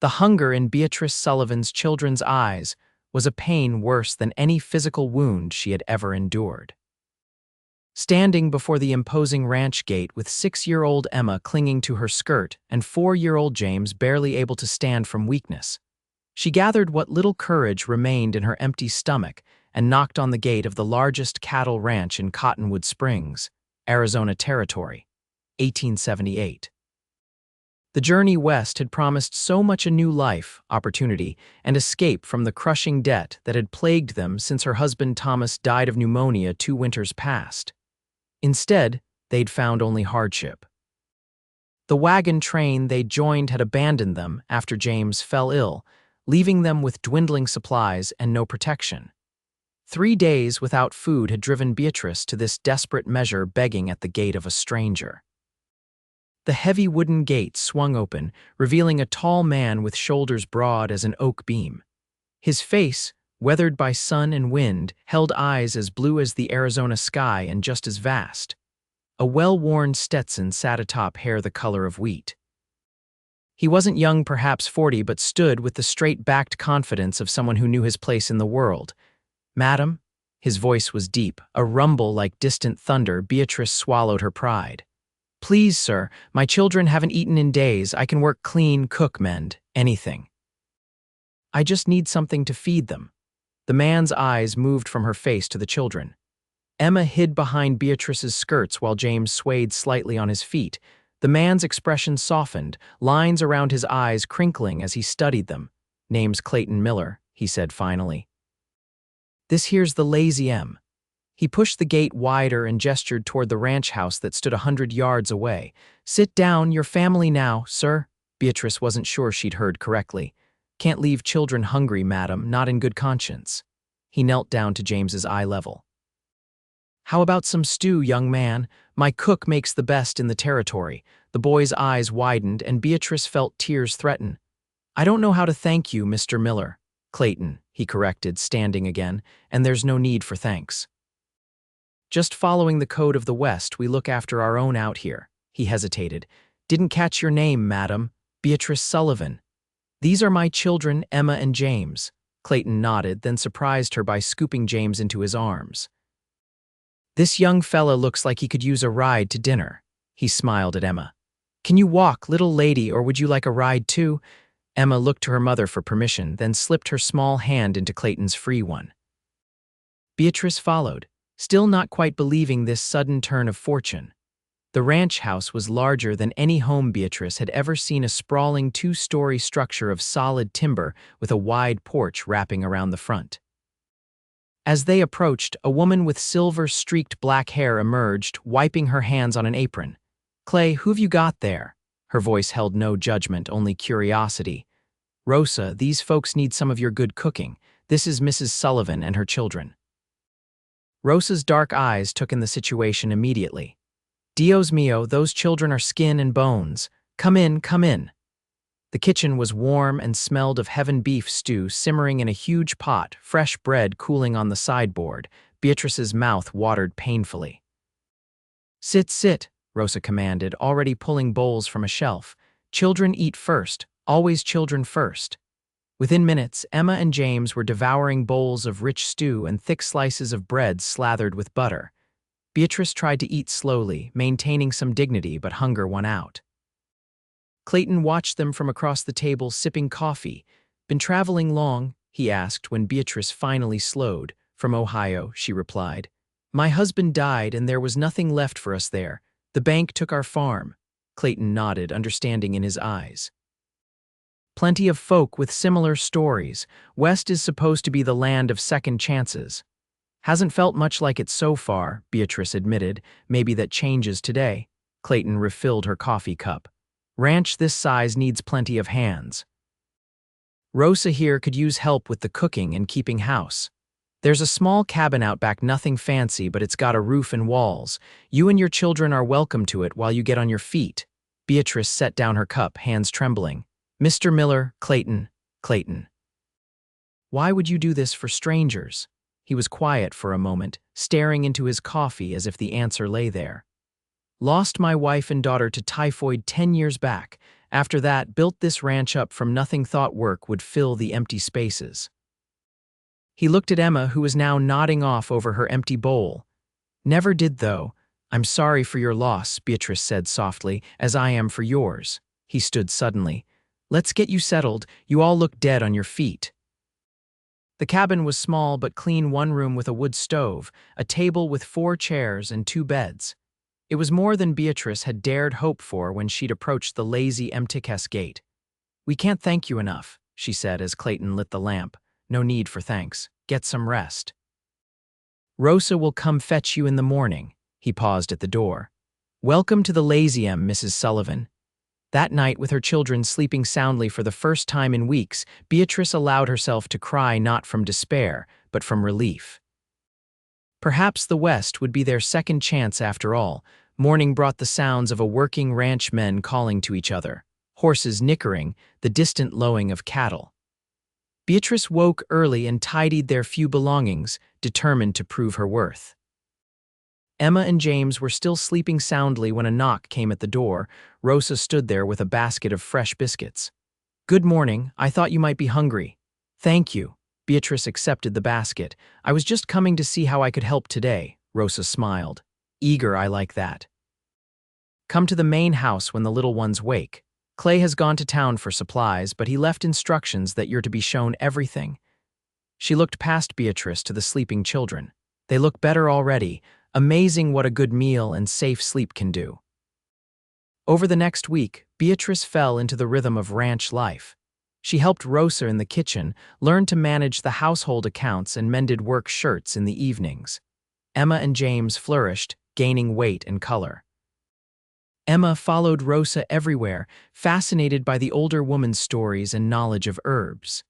The hunger in Beatrice Sullivan's children's eyes was a pain worse than any physical wound she had ever endured. Standing before the imposing ranch gate with 6-year-old Emma clinging to her skirt and 4-year-old James barely able to stand from weakness, she gathered what little courage remained in her empty stomach and knocked on the gate of the largest cattle ranch in Cottonwood Springs, Arizona Territory, 1878. The journey west had promised so much: a new life, opportunity, and escape from the crushing debt that had plagued them since her husband Thomas died of pneumonia 2 winters past. Instead, they'd found only hardship. The wagon train they joined had abandoned them after James fell ill, leaving them with dwindling supplies and no protection. 3 days without food had driven Beatrice to this desperate measure, begging at the gate of a stranger. The heavy wooden gate swung open, revealing a tall man with shoulders broad as an oak beam. His face, weathered by sun and wind, held eyes as blue as the Arizona sky and just as vast. A well-worn Stetson sat atop hair the color of wheat. He wasn't young, perhaps 40, but stood with the straight-backed confidence of someone who knew his place in the world. "Madam?" His voice was deep, a rumble like distant thunder. Beatrice swallowed her pride. "Please, sir, my children haven't eaten in days. I can work, clean, cook, mend, anything. I just need something to feed them." The man's eyes moved from her face to the children. Emma hid behind Beatrice's skirts while James swayed slightly on his feet. The man's expression softened, lines around his eyes crinkling as he studied them. "Name's Clayton Miller," he said finally. "This here's the Lazy M." He pushed the gate wider and gestured toward the ranch house that stood 100 yards away. "Sit down, your family now, sir." Beatrice wasn't sure she'd heard correctly. "Can't leave children hungry, madam, not in good conscience." He knelt down to James's eye level. "How about some stew, young man? My cook makes the best in the territory." The boy's eyes widened, and Beatrice felt tears threaten. "I don't know how to thank you, Mr. Miller." "Clayton," he corrected, standing again, "and there's no need for thanks. Just following the code of the West, we look after our own out here." He hesitated. "Didn't catch your name, madam." "Beatrice Sullivan." "These are my children, Emma and James." Clayton nodded, then surprised her by scooping James into his arms. "This young fella looks like he could use a ride to dinner." He smiled at Emma. "Can you walk, little lady, or would you like a ride too?" Emma looked to her mother for permission, then slipped her small hand into Clayton's free one. Beatrice followed, still not quite believing this sudden turn of fortune. The ranch house was larger than any home Beatrice had ever seen, a sprawling 2-story structure of solid timber with a wide porch wrapping around the front. As they approached, a woman with silver-streaked black hair emerged, wiping her hands on an apron. "Clay, who've you got there?" Her voice held no judgment, only curiosity. "Rosa, these folks need some of your good cooking. This is Mrs. Sullivan and her children." Rosa's dark eyes took in the situation immediately. "Dios mio, those children are skin and bones. Come in, come in." The kitchen was warm and smelled of heaven beef stew simmering in a huge pot, fresh bread cooling on the sideboard. Beatrice's mouth watered painfully. "Sit, sit," Rosa commanded, already pulling bowls from a shelf. "Children eat first, always children first." Within minutes, Emma and James were devouring bowls of rich stew and thick slices of bread slathered with butter. Beatrice tried to eat slowly, maintaining some dignity, but hunger won out. Clayton watched them from across the table, sipping coffee. "Been traveling long?" he asked when Beatrice finally slowed. "From Ohio," she replied. "My husband died and there was nothing left for us there. The bank took our farm." Clayton nodded, understanding in his eyes. "Plenty of folk with similar stories. West is supposed to be the land of second chances." "Hasn't felt much like it so far," Beatrice admitted. "Maybe that changes today." Clayton refilled her coffee cup. "Ranch this size needs plenty of hands. Rosa here could use help with the cooking and keeping house. There's a small cabin out back, nothing fancy, but it's got a roof and walls. You and your children are welcome to it while you get on your feet." Beatrice set down her cup, hands trembling. "Mr. Miller, Clayton, Clayton. Why would you do this for strangers?" He was quiet for a moment, staring into his coffee as if the answer lay there. "Lost my wife and daughter to typhoid 10 years back, After that, built this ranch up from nothing, thought work would fill the empty spaces. He looked at Emma, who was now nodding off over her empty bowl. Never did, though. I'm sorry for your loss, Beatrice said softly, as I am for yours. He stood suddenly. Let's get you settled. You all look dead on your feet. The cabin was small but clean, one room with a wood stove, a table with 4 chairs and 2 beds. It was more than Beatrice had dared hope for when she'd approached the lazy amidst gate. We can't thank you enough, she said as Clayton lit the lamp. No need for thanks. Get some rest. Rosa will come fetch you in the morning. He paused at the door. Welcome to the lazy Mrs. Sullivan. That night, with her children sleeping soundly for the first time in weeks, Beatrice allowed herself to cry, not from despair, but from relief. Perhaps the West would be their second chance after all. Morning brought the sounds of a working ranchmen calling to each other, horses nickering, the distant lowing of cattle. Beatrice woke early and tidied their few belongings, determined to prove her worth. Emma and James were still sleeping soundly when a knock came at the door. Rosa stood there with a basket of fresh biscuits. Good morning, I thought you might be hungry. Thank you. Beatrice accepted the basket. I was just coming to see how I could help today. Rosa smiled. Eager, I like that. Come to the main house when the little ones wake. Clay has gone to town for supplies, but he left instructions that you're to be shown everything. She looked past Beatrice to the sleeping children. They look better already. Amazing what a good meal and safe sleep can do. Over the next week, Beatrice fell into the rhythm of ranch life. She helped Rosa in the kitchen, learned to manage the household accounts, and mended work shirts in the evenings. Emma and James flourished, gaining weight and color. Emma followed Rosa everywhere, fascinated by the older woman's stories and knowledge of herbs.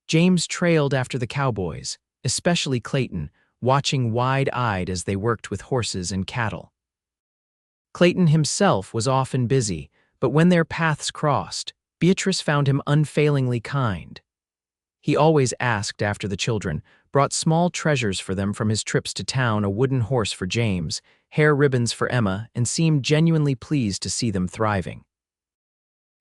James trailed after the cowboys, especially Clayton, watching wide-eyed as they worked with horses and cattle. Clayton himself was often busy, but when their paths crossed, Beatrice found him unfailingly kind. He always asked after the children, brought small treasures for them from his trips to town, a wooden horse for James, hair ribbons for Emma, and seemed genuinely pleased to see them thriving.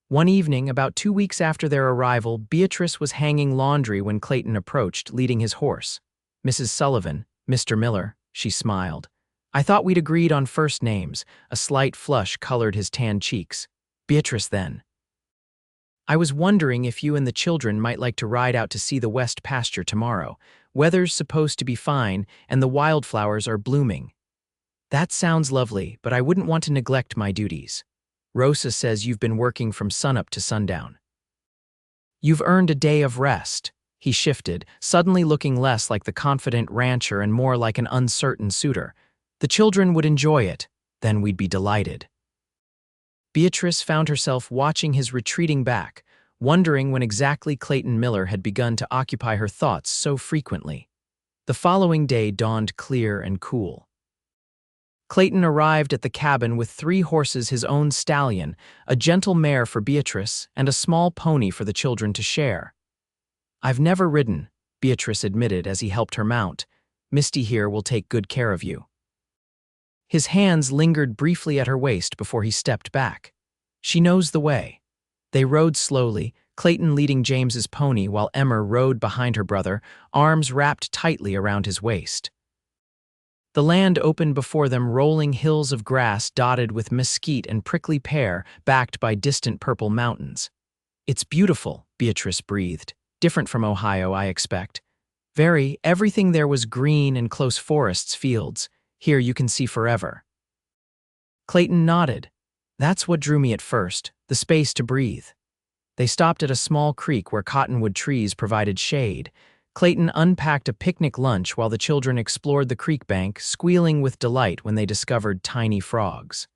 One evening, about 2 weeks after their arrival, Beatrice was hanging laundry when Clayton approached, leading his horse. Mrs. Sullivan, Mr. Miller, she smiled. I thought we'd agreed on first names. A slight flush colored his tan cheeks. Beatrice, then. I was wondering if you and the children might like to ride out to see the West pasture tomorrow. Weather's supposed to be fine, and the wildflowers are blooming. That sounds lovely, but I wouldn't want to neglect my duties. Rosa says you've been working from sunup to sundown. You've earned a day of rest. He shifted, suddenly looking less like the confident rancher and more like an uncertain suitor. The children would enjoy it, then we'd be delighted. Beatrice found herself watching his retreating back, wondering when exactly Clayton Miller had begun to occupy her thoughts so frequently. The following day dawned clear and cool. Clayton arrived at the cabin with 3 horses, his own stallion, a gentle mare for Beatrice, and a small pony for the children to share. I've never ridden, Beatrice admitted as he helped her mount. Misty here will take good care of you. His hands lingered briefly at her waist before he stepped back. She knows the way. They rode slowly, Clayton leading James's pony while Emma rode behind her brother, arms wrapped tightly around his waist. The land opened before them, rolling hills of grass dotted with mesquite and prickly pear, backed by distant purple mountains. It's beautiful, Beatrice breathed. Different from Ohio, I expect. Very, everything there was green and close forests, fields. Here you can see forever. Clayton nodded. That's what drew me at first, the space to breathe. They stopped at a small creek where cottonwood trees provided shade. Clayton unpacked a picnic lunch while the children explored the creek bank, squealing with delight when they discovered tiny frogs.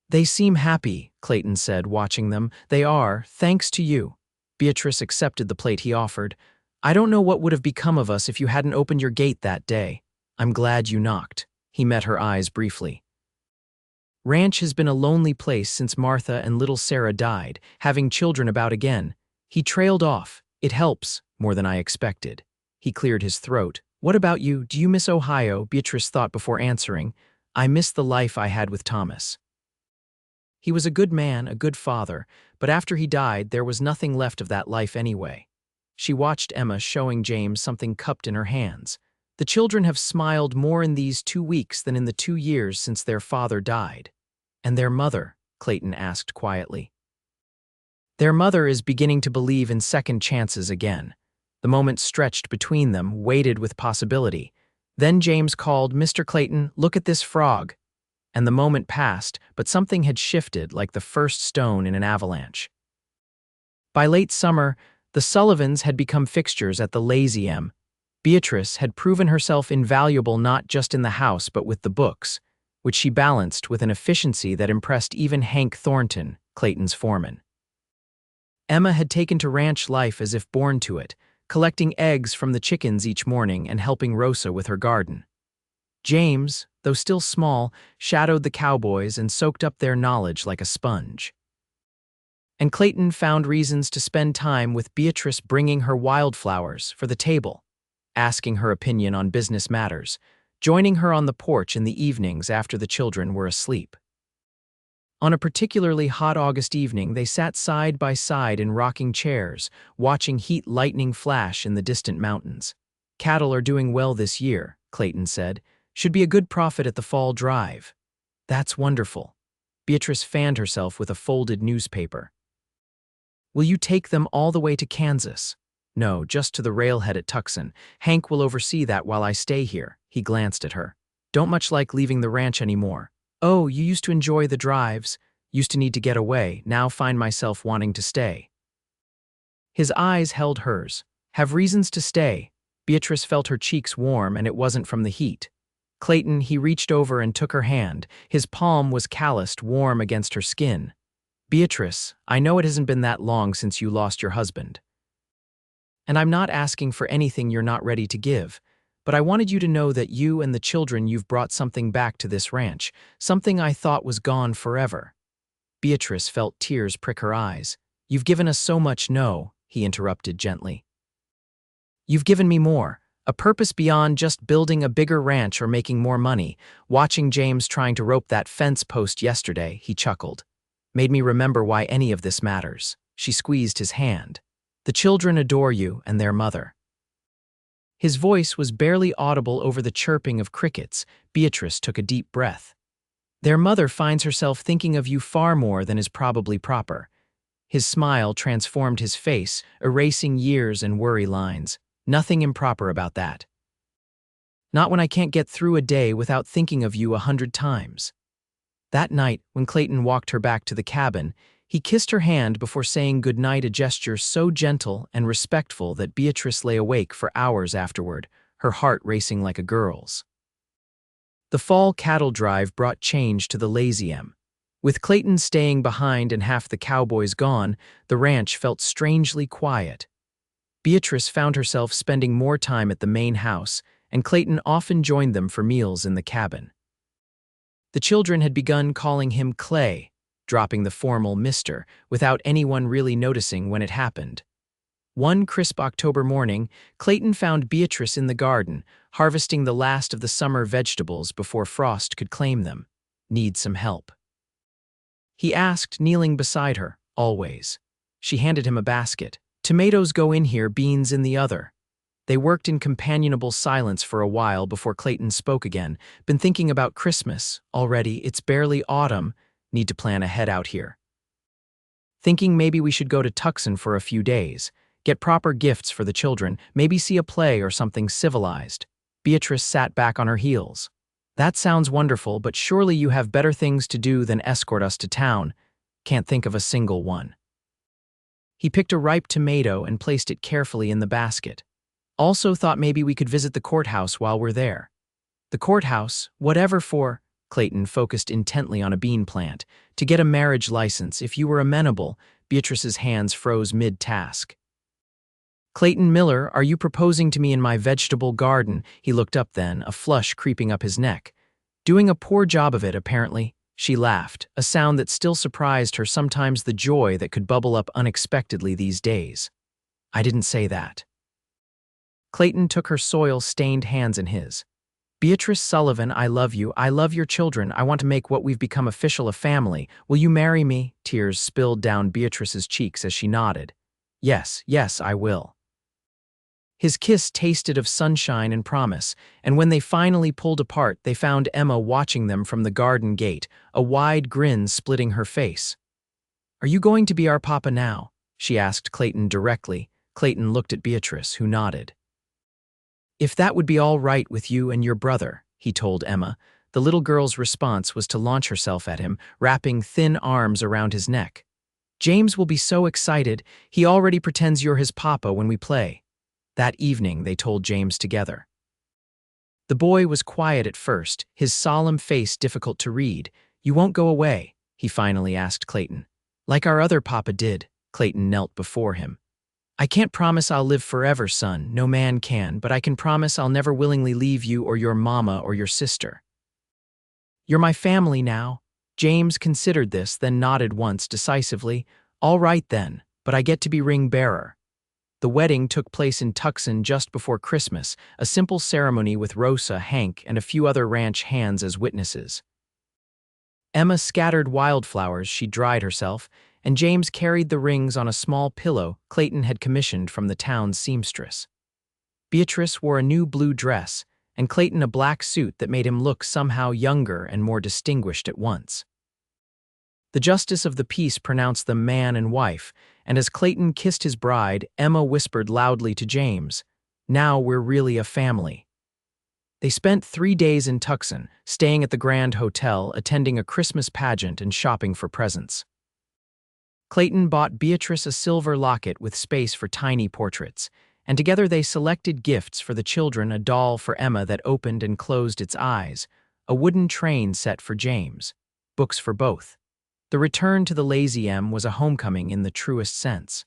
They seem happy, Clayton said, watching them. They are, thanks to you. Beatrice accepted the plate he offered. I don't know what would have become of us if you hadn't opened your gate that day. I'm glad you knocked. He met her eyes briefly. Ranch has been a lonely place since Martha and little Sarah died, having children about again. He trailed off. It helps, more than I expected. He cleared his throat. What about you? Do you miss Ohio? Beatrice thought before answering. I miss the life I had with Thomas. He was a good man, a good father, but after he died, there was nothing left of that life anyway. She watched Emma showing James something cupped in her hands. The children have smiled more in these 2 weeks than in the 2 years since their father died. And their mother? Clayton asked quietly. Their mother is beginning to believe in second chances again. The moment stretched between them, weighted with possibility. Then James called, "Mr. Clayton, look at this frog." And the moment passed, but something had shifted like the first stone in an avalanche. By late summer, the Sullivans had become fixtures at the Lazy M. Beatrice had proven herself invaluable not just in the house but with the books, which she balanced with an efficiency that impressed even Hank Thornton, Clayton's foreman. Emma had taken to ranch life as if born to it, collecting eggs from the chickens each morning and helping Rosa with her garden. James, though still small, shadowed the Cowboys and soaked up their knowledge like a sponge. And Clayton found reasons to spend time with Beatrice, bringing her wildflowers for the table, asking her opinion on business matters, joining her on the porch in the evenings after the children were asleep. On a particularly hot August evening, they sat side by side in rocking chairs, watching heat lightning flash in the distant mountains. "Cattle are doing well this year," Clayton said. "Should be a good profit at the fall drive." "That's wonderful." Beatrice fanned herself with a folded newspaper. "Will you take them all the way to Kansas?" "No, just to the railhead at Tucson. Hank will oversee that while I stay here." He glanced at her. "Don't much like leaving the ranch anymore." "Oh, you used to enjoy the drives, used to need to get away, now find myself wanting to stay." His eyes held hers. "Have reasons to stay." Beatrice felt her cheeks warm, and it wasn't from the heat. Clayton, he reached over and took her hand. His palm was calloused, warm against her skin. "Beatrice, I know it hasn't been that long since you lost your husband. And I'm not asking for anything you're not ready to give. But I wanted you to know that you and the children, you've brought something back to this ranch, something I thought was gone forever." Beatrice felt tears prick her eyes. "You've given us so much." "No," he interrupted gently. "You've given me more, a purpose beyond just building a bigger ranch or making more money." Watching James trying to rope that fence post yesterday, he chuckled. "Made me remember why any of this matters." She squeezed his hand. "The children adore you and their mother." His voice was barely audible over the chirping of crickets. Beatrice took a deep breath. "Their mother finds herself thinking of you far more than is probably proper." His smile transformed his face, erasing years and worry lines. "Nothing improper about that. Not when I can't get through a day without thinking of you 100 times." That night, when Clayton walked her back to the cabin, he kissed her hand before saying goodnight, a gesture so gentle and respectful that Beatrice lay awake for hours afterward, her heart racing like a girl's. The fall cattle drive brought change to the Lazy M. With Clayton staying behind and half the Cowboys gone, the ranch felt strangely quiet. Beatrice found herself spending more time at the main house, and Clayton often joined them for meals in the cabin. The children had begun calling him Clay, dropping the formal Mr., without anyone really noticing when it happened. One crisp October morning, Clayton found Beatrice in the garden, harvesting the last of the summer vegetables before frost could claim them. "Need some help?" he asked, kneeling beside her. "Always." She handed him a basket. "Tomatoes go in here, beans in the other." They worked in companionable silence for a while before Clayton spoke again. "Been thinking about Christmas already. It's barely autumn. Need to plan ahead out here. Thinking maybe we should go to Tucson for a few days, get proper gifts for the children, maybe see a play or something civilized." Beatrice sat back on her heels. "That sounds wonderful, but surely you have better things to do than escort us to town." "Can't think of a single one." He picked a ripe tomato and placed it carefully in the basket. "Also thought maybe we could visit the courthouse while we're there." "The courthouse? Whatever for?" Clayton focused intently on a bean plant. "To get a marriage license, if you were amenable." Beatrice's hands froze mid-task. "Clayton Miller, are you proposing to me in my vegetable garden?" He looked up then, a flush creeping up his neck. "Doing a poor job of it, apparently." She laughed, a sound that still surprised her, sometimes the joy that could bubble up unexpectedly these days. "I didn't say that." Clayton took her soil-stained hands in his. Beatrice Sullivan, I love you. I love your children. I want to make what we've become official a family. Will you marry me? Tears spilled down Beatrice's cheeks as she nodded. Yes, yes, I will. His kiss tasted of sunshine and promise, and when they finally pulled apart, they found Emma watching them from the garden gate, a wide grin splitting her face. Are you going to be our papa now? She asked Clayton directly. Clayton looked at Beatrice, who nodded. If that would be all right with you and your brother, he told Emma. The little girl's response was to launch herself at him, wrapping thin arms around his neck. James will be so excited, he already pretends you're his papa when we play. That evening, they told James together. The boy was quiet at first, his solemn face difficult to read. You won't go away, he finally asked Clayton. Like our other papa did, Clayton knelt before him. I can't promise I'll live forever, son, no man can, but I can promise I'll never willingly leave you or your mama or your sister. You're my family now. James considered this, then nodded once decisively. All right then, but I get to be ring bearer. The wedding took place in Tucson just before Christmas, a simple ceremony with Rosa, Hank, and a few other ranch hands as witnesses. Emma scattered wildflowers she dried herself, and James carried the rings on a small pillow Clayton had commissioned from the town's seamstress. Beatrice wore a new blue dress, and Clayton a black suit that made him look somehow younger and more distinguished at once. The justice of the peace pronounced them man and wife, and as Clayton kissed his bride, Emma whispered loudly to James, "Now we're really a family." They spent 3 days in Tucson, staying at the Grand Hotel, attending a Christmas pageant and shopping for presents. Clayton bought Beatrice a silver locket with space for tiny portraits, and together they selected gifts for the children, a doll for Emma that opened and closed its eyes, a wooden train set for James, books for both. The return to the Lazy M was a homecoming in the truest sense.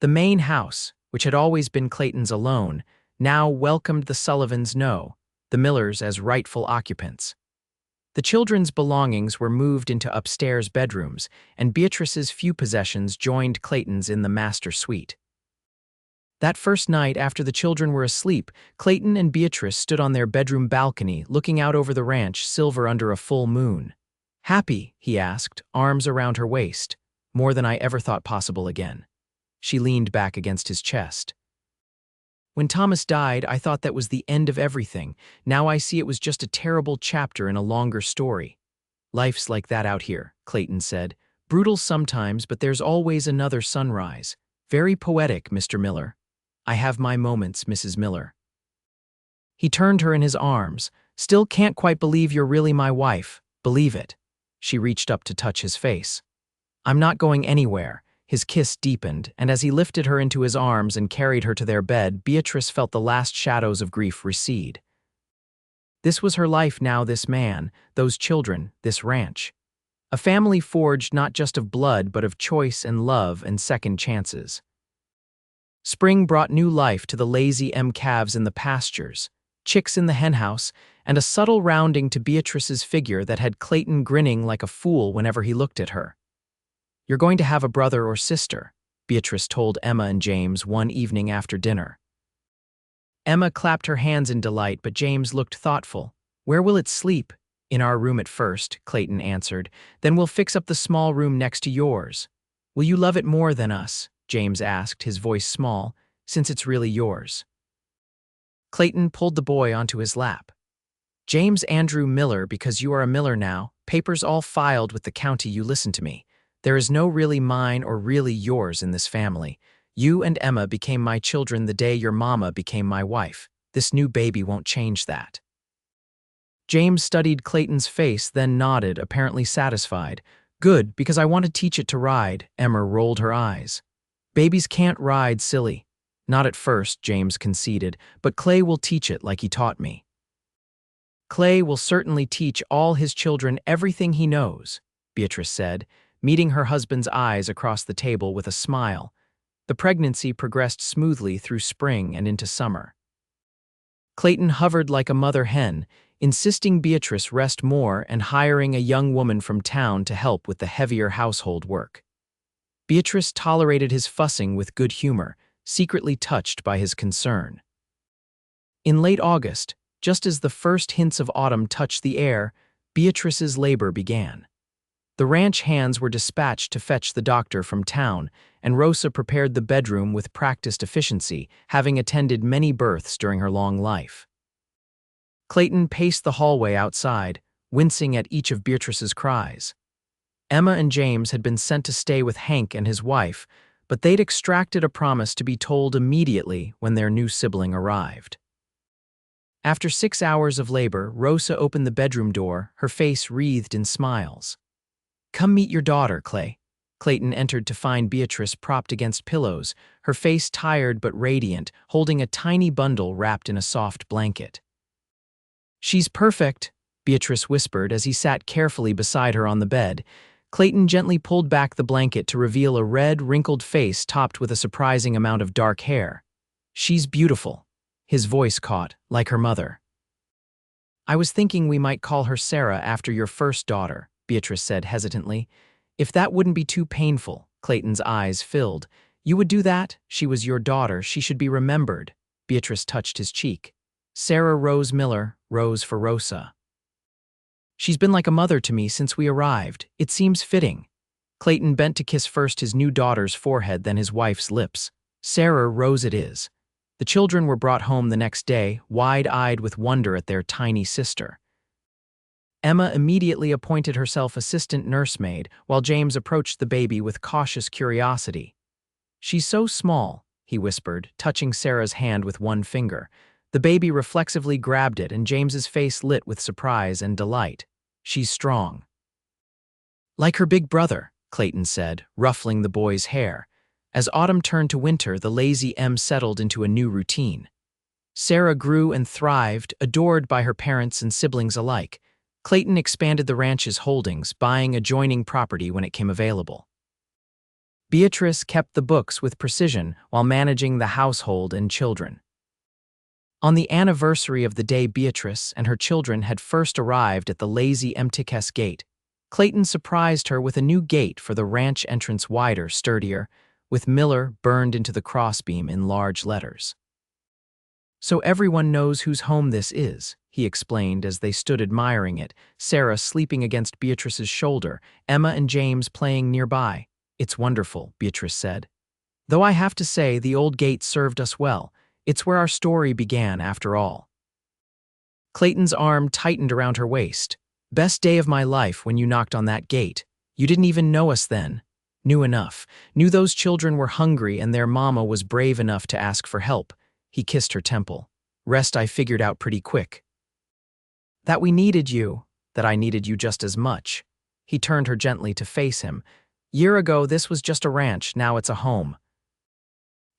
The main house, which had always been Clayton's alone, now welcomed the Sullivans, the Millers, as rightful occupants. The children's belongings were moved into upstairs bedrooms, and Beatrice's few possessions joined Clayton's in the master suite. That first night, after the children were asleep, Clayton and Beatrice stood on their bedroom balcony, looking out over the ranch, silver under a full moon. Happy, he asked, arms around her waist. More than I ever thought possible again. She leaned back against his chest. When Thomas died, I thought that was the end of everything. Now I see it was just a terrible chapter in a longer story. Life's like that out here, Clayton said. Brutal sometimes, but there's always another sunrise. Very poetic, Mr. Miller. I have my moments, Mrs. Miller. He turned her in his arms. Still can't quite believe you're really my wife. Believe it. She reached up to touch his face. I'm not going anywhere. His kiss deepened, and as he lifted her into his arms and carried her to their bed, Beatrice felt the last shadows of grief recede. This was her life now, this man, those children, this ranch. A family forged not just of blood, but of choice and love and second chances. Spring brought new life to the Lazy M calves in the pastures, chicks in the henhouse, and a subtle rounding to Beatrice's figure that had Clayton grinning like a fool whenever he looked at her. You're going to have a brother or sister, Beatrice told Emma and James one evening after dinner. Emma clapped her hands in delight, but James looked thoughtful. Where will it sleep? In our room at first, Clayton answered. Then we'll fix up the small room next to yours. Will you love it more than us? James asked, his voice small, since it's really yours. Clayton pulled the boy onto his lap. James Andrew Miller, because you are a Miller now, papers all filed with the county. You listen to me. There is no really mine or really yours in this family. You and Emma became my children the day your mama became my wife. This new baby won't change that. James studied Clayton's face, then nodded, apparently satisfied. Good, because I want to teach it to ride. Emma rolled her eyes. Babies can't ride, silly. Not at first, James conceded, but Clay will teach it like he taught me. Clay will certainly teach all his children everything he knows, Beatrice said, meeting her husband's eyes across the table with a smile. The pregnancy progressed smoothly through spring and into summer. Clayton hovered like a mother hen, insisting Beatrice rest more and hiring a young woman from town to help with the heavier household work. Beatrice tolerated his fussing with good humor, secretly touched by his concern. In late August, Just as the first hints of autumn touched the air, Beatrice's labor began. The ranch hands were dispatched to fetch the doctor from town, and Rosa prepared the bedroom with practiced efficiency, having attended many births during her long life. Clayton paced the hallway outside, wincing at each of Beatrice's cries. Emma and James had been sent to stay with Hank and his wife, but they'd extracted a promise to be told immediately when their new sibling arrived. After 6 hours of labor, Rosa opened the bedroom door, her face wreathed in smiles. "Come meet your daughter, Clay." Clayton entered to find Beatrice propped against pillows, her face tired but radiant, holding a tiny bundle wrapped in a soft blanket. "She's perfect," Beatrice whispered as he sat carefully beside her on the bed. Clayton gently pulled back the blanket to reveal a red, wrinkled face topped with a surprising amount of dark hair. "She's beautiful," his voice caught, like her mother. "I was thinking we might call her Sarah after your first daughter," Beatrice said hesitantly. "If that wouldn't be too painful." Clayton's eyes filled. "You would do that? She was your daughter. She should be remembered." Beatrice touched his cheek. "Sarah Rose Miller, Rose for Rosa. She's been like a mother to me since we arrived. It seems fitting." Clayton bent to kiss first his new daughter's forehead, then his wife's lips. "Sarah Rose it is." The children were brought home the next day, wide-eyed with wonder at their tiny sister. Emma immediately appointed herself assistant nursemaid, while James approached the baby with cautious curiosity. "She's so small," he whispered, touching Sarah's hand with one finger. The baby reflexively grabbed it, and James's face lit with surprise and delight. "She's strong." "Like her big brother," Clayton said, ruffling the boy's hair. As autumn turned to winter, the lazy Em settled into a new routine. Sarah grew and thrived, adored by her parents and siblings alike. Clayton expanded the ranch's holdings, buying adjoining property when it came available. Beatrice kept the books with precision while managing the household and children. On the anniversary of the day Beatrice and her children had first arrived at the lazy Emtikes gate, Clayton surprised her with a new gate for the ranch entrance, wider, sturdier, with Miller burned into the crossbeam in large letters. "So everyone knows whose home this is," he explained as they stood admiring it, Sarah sleeping against Beatrice's shoulder, Emma and James playing nearby. "It's wonderful," Beatrice said. "Though I have to say the old gate served us well. It's where our story began, after all." Clayton's arm tightened around her waist. "Best day of my life when you knocked on that gate. You didn't even know us then." "Knew enough. Knew those children were hungry and their mama was brave enough to ask for help." He kissed her temple. "Rest I figured out pretty quick. That we needed you, that I needed you just as much." He turned her gently to face him. "Year ago this was just a ranch, now it's a home."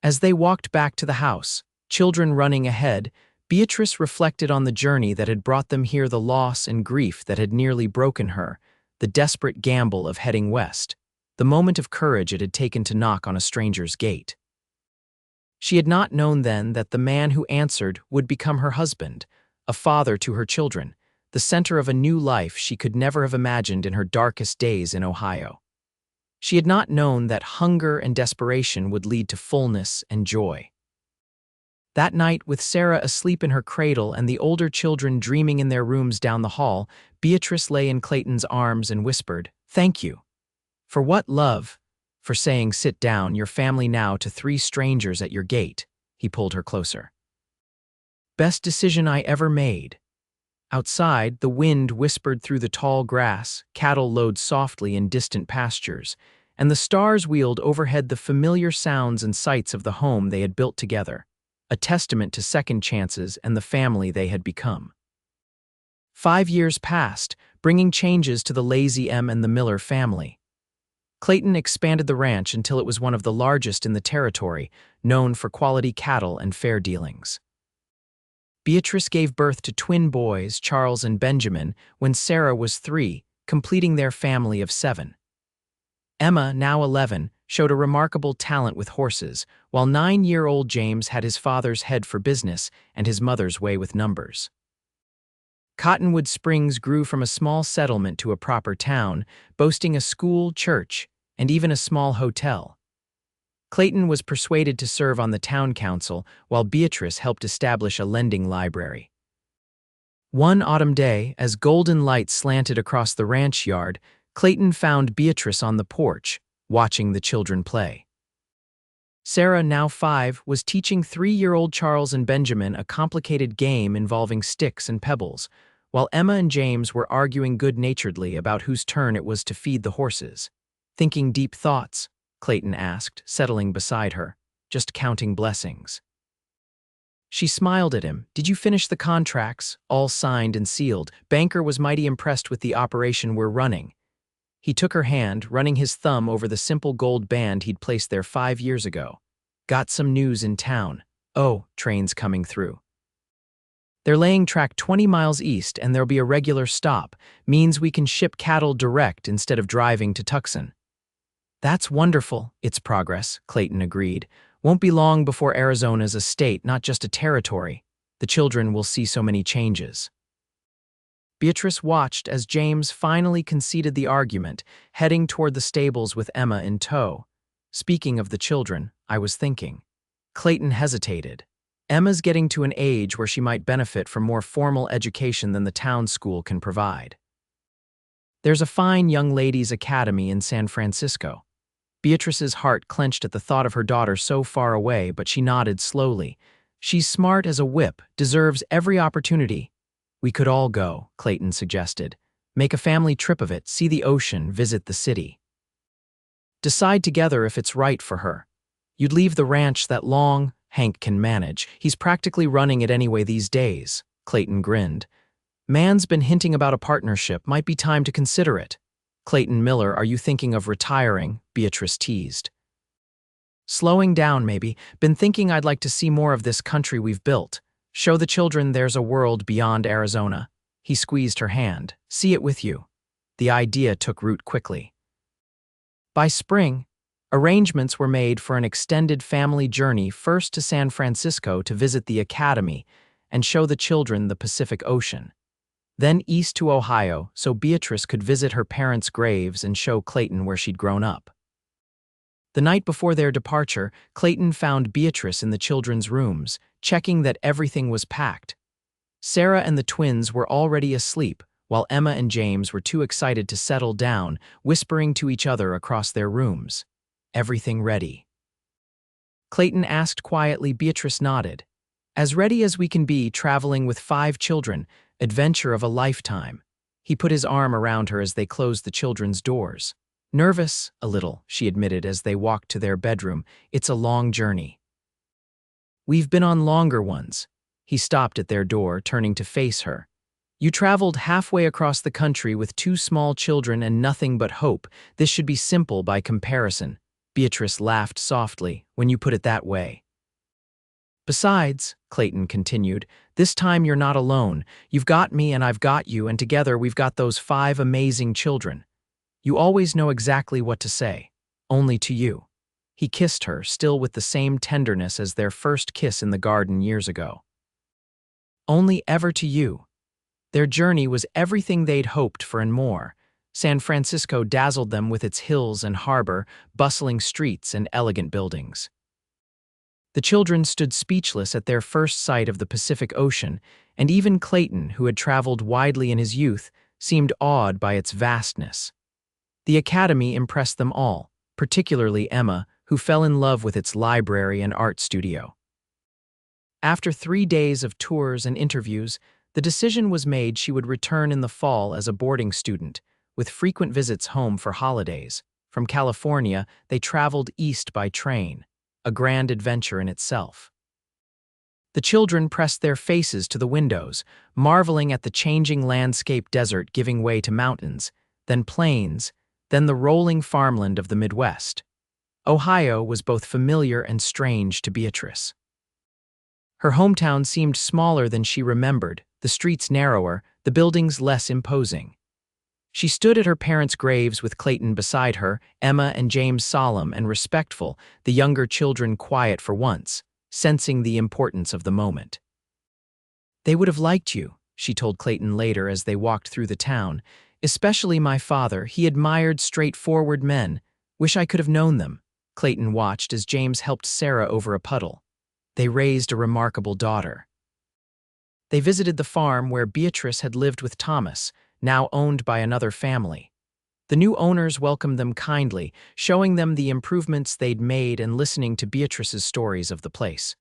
As they walked back to the house, children running ahead, Beatrice reflected on the journey that had brought them here, the loss and grief that had nearly broken her, the desperate gamble of heading west, the moment of courage it had taken to knock on a stranger's gate. She had not known then that the man who answered would become her husband, a father to her children, the center of a new life she could never have imagined in her darkest days in Ohio. She had not known that hunger and desperation would lead to fullness and joy. That night, with Sarah asleep in her cradle and the older children dreaming in their rooms down the hall, Beatrice lay in Clayton's arms and whispered, "Thank you." "For what, love?" "For saying, 'Sit down, your family now,' to 3 strangers at your gate." He pulled her closer. "Best decision I ever made." Outside, the wind whispered through the tall grass, cattle lowed softly in distant pastures, and the stars wheeled overhead, the familiar sounds and sights of the home they had built together, a testament to second chances and the family they had become. 5 years passed, bringing changes to the Lazy M and the Miller family. Clayton expanded the ranch until it was one of the largest in the territory, known for quality cattle and fair dealings. Beatrice gave birth to twin boys, Charles and Benjamin, when Sarah was 3, completing their family of 7. Emma, now 11, showed a remarkable talent with horses, while 9-year-old James had his father's head for business and his mother's way with numbers. Cottonwood Springs grew from a small settlement to a proper town, boasting a school, church, and even a small hotel. Clayton was persuaded to serve on the town council, while Beatrice helped establish a lending library. One autumn day, as golden light slanted across the ranch yard, Clayton found Beatrice on the porch, watching the children play. Sarah, now 5, was teaching 3-year-old Charles and Benjamin a complicated game involving sticks and pebbles, while Emma and James were arguing good-naturedly about whose turn it was to feed the horses. "Thinking deep thoughts?" Clayton asked, settling beside her. "Just counting blessings." She smiled at him. "Did you finish the contracts? All signed and sealed. Banker was mighty impressed with the operation we're running." He took her hand, running his thumb over the simple gold band he'd placed there 5 years ago. "Got some news in town. Oh, trains coming through. They're laying track 20 miles east and there'll be a regular stop. Means we can ship cattle direct instead of driving to Tucson." "That's wonderful. It's progress," Clayton agreed. "Won't be long before Arizona's a state, not just a territory. The children will see so many changes." Beatrice watched as James finally conceded the argument, heading toward the stables with Emma in tow. "Speaking of the children, I was thinking." Clayton hesitated. Emma's getting to an age where she might benefit from more formal education than the town school can provide. "There's a fine young ladies' academy in San Francisco." Beatrice's heart clenched at the thought of her daughter so far away, but she nodded slowly. "She's smart as a whip, deserves every opportunity." "We could all go," Clayton suggested. "Make a family trip of it, see the ocean, visit the city. Decide together if it's right for her. You'd leave the ranch that long. Hank can manage. He's practically running it anyway these days." Clayton grinned. "Man's been hinting about a partnership. Might be time to consider it." "Clayton Miller, are you thinking of retiring?" Beatrice teased. "Slowing down, maybe. Been thinking I'd like to see more of this country we've built. Show the children there's a world beyond Arizona." He squeezed her hand. "See it with you." The idea took root quickly. By spring, arrangements were made for an extended family journey, first to San Francisco to visit the academy and show the children the Pacific Ocean. Then east to Ohio so Beatrice could visit her parents' graves and show Clayton where she'd grown up. The night before their departure, Clayton found Beatrice in the children's rooms, checking that everything was packed. Sarah and the twins were already asleep, while Emma and James were too excited to settle down, whispering to each other across their rooms. "Everything ready?" Clayton asked quietly. Beatrice nodded. "As ready as we can be, traveling with 5 children, adventure of a lifetime." He put his arm around her as they closed the children's doors. "Nervous, a little," she admitted as they walked to their bedroom. "It's a long journey." "We've been on longer ones." He stopped at their door, turning to face her. "You traveled halfway across the country with 2 small children and nothing but hope. This should be simple by comparison." Beatrice laughed softly. "When you put it that way." "Besides," Clayton continued, "this time you're not alone. You've got me and I've got you, and together we've got those 5 amazing children. You always know exactly what to say. Only to you." He kissed her, still with the same tenderness as their first kiss in the garden years ago. "Only ever to you." Their journey was everything they'd hoped for and more. San Francisco dazzled them with its hills and harbor, bustling streets and elegant buildings. The children stood speechless at their first sight of the Pacific Ocean, and even Clayton, who had traveled widely in his youth, seemed awed by its vastness. The academy impressed them all, particularly Emma, who fell in love with its library and art studio. After 3 days of tours and interviews, the decision was made she would return in the fall as a boarding student, with frequent visits home for holidays. From California, they traveled east by train, a grand adventure in itself. The children pressed their faces to the windows, marveling at the changing landscape, desert giving way to mountains, then plains, then the rolling farmland of the Midwest. Ohio was both familiar and strange to Beatrice. Her hometown seemed smaller than she remembered, the streets narrower, the buildings less imposing. She stood at her parents' graves with Clayton beside her, Emma and James solemn and respectful, the younger children quiet for once, sensing the importance of the moment. "They would have liked you," she told Clayton later as they walked through the town. "Especially my father. He admired straightforward men. Wish I could have known them." Clayton watched as James helped Sarah over a puddle. "They raised a remarkable daughter." They visited the farm where Beatrice had lived with Thomas, now owned by another family. The new owners welcomed them kindly, showing them the improvements they'd made and listening to Beatrice's stories of the place.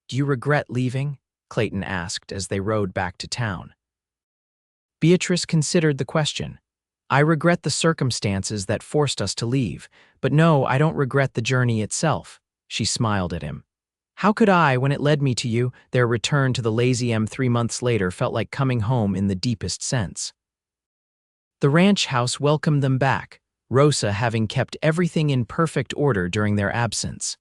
"Do you regret leaving?" Clayton asked as they rode back to town. Beatrice considered the question. "I regret the circumstances that forced us to leave, but no, I don't regret the journey itself." She smiled at him. "How could I, when it led me to you?" Their return to the Lazy M 3 months later felt like coming home in the deepest sense. The ranch house welcomed them back, Rosa having kept everything in perfect order during their absence.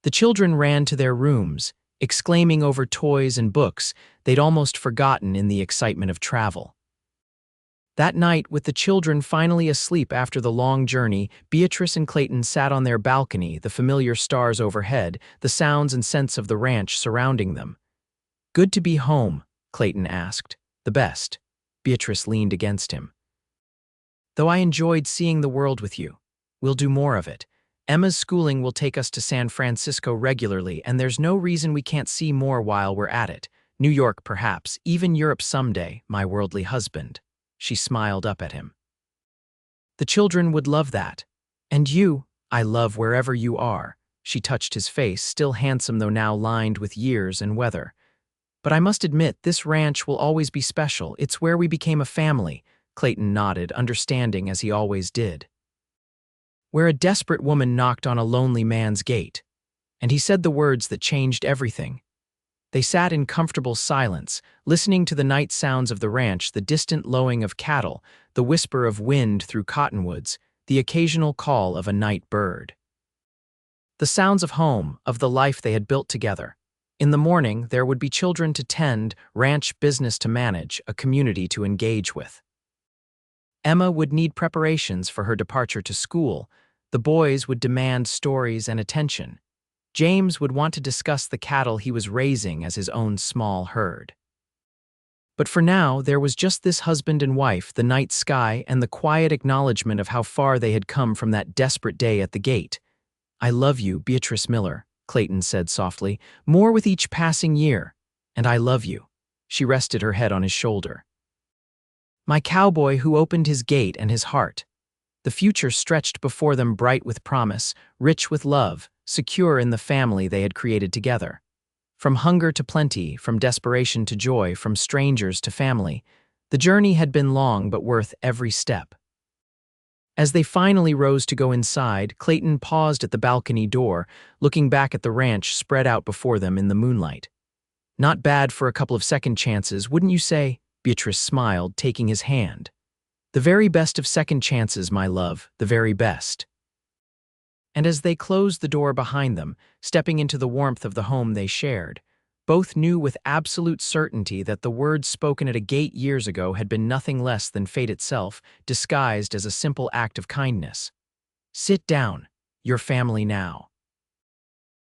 The children ran to their rooms, exclaiming over toys and books they'd almost forgotten in the excitement of travel. That night, with the children finally asleep after the long journey, Beatrice and Clayton sat on their balcony, the familiar stars overhead, the sounds and scents of the ranch surrounding them. "Good to be home?" Clayton asked. "The best." Beatrice leaned against him. "Though I enjoyed seeing the world with you. We'll do more of it. Emma's schooling will take us to San Francisco regularly, and there's no reason we can't see more while we're at it. New York, perhaps, even Europe someday, my worldly husband." She smiled up at him. "The children would love that. And you, I love wherever you are." She touched his face, still handsome though now lined with years and weather. "But I must admit, this ranch will always be special. It's where we became a family." Clayton nodded, understanding as he always did. "Where a desperate woman knocked on a lonely man's gate." And he said the words that changed everything. They sat in comfortable silence, listening to the night sounds of the ranch, the distant lowing of cattle, the whisper of wind through cottonwoods, the occasional call of a night bird. The sounds of home, of the life they had built together. In the morning, there would be children to tend, ranch business to manage, a community to engage with. Emma would need preparations for her departure to school. The boys would demand stories and attention. James would want to discuss the cattle he was raising as his own small herd. But for now, there was just this husband and wife, the night sky, and the quiet acknowledgement of how far they had come from that desperate day at the gate. "I love you, Beatrice Miller," Clayton said softly, "more with each passing year. And I love you." She rested her head on his shoulder. "My cowboy who opened his gate and his heart." The future stretched before them, bright with promise, rich with love, secure in the family they had created together. From hunger to plenty, from desperation to joy, from strangers to family, the journey had been long but worth every step. As they finally rose to go inside, Clayton paused at the balcony door, looking back at the ranch spread out before them in the moonlight. "Not bad for a couple of second chances, wouldn't you say?" Beatrice smiled, taking his hand. "The very best of second chances, my love, the very best." And as they closed the door behind them, stepping into the warmth of the home they shared, both knew with absolute certainty that the words spoken at a gate years ago had been nothing less than fate itself, disguised as a simple act of kindness. "Sit down, your family now."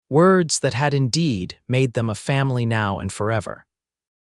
Words that had indeed made them a family now and forever.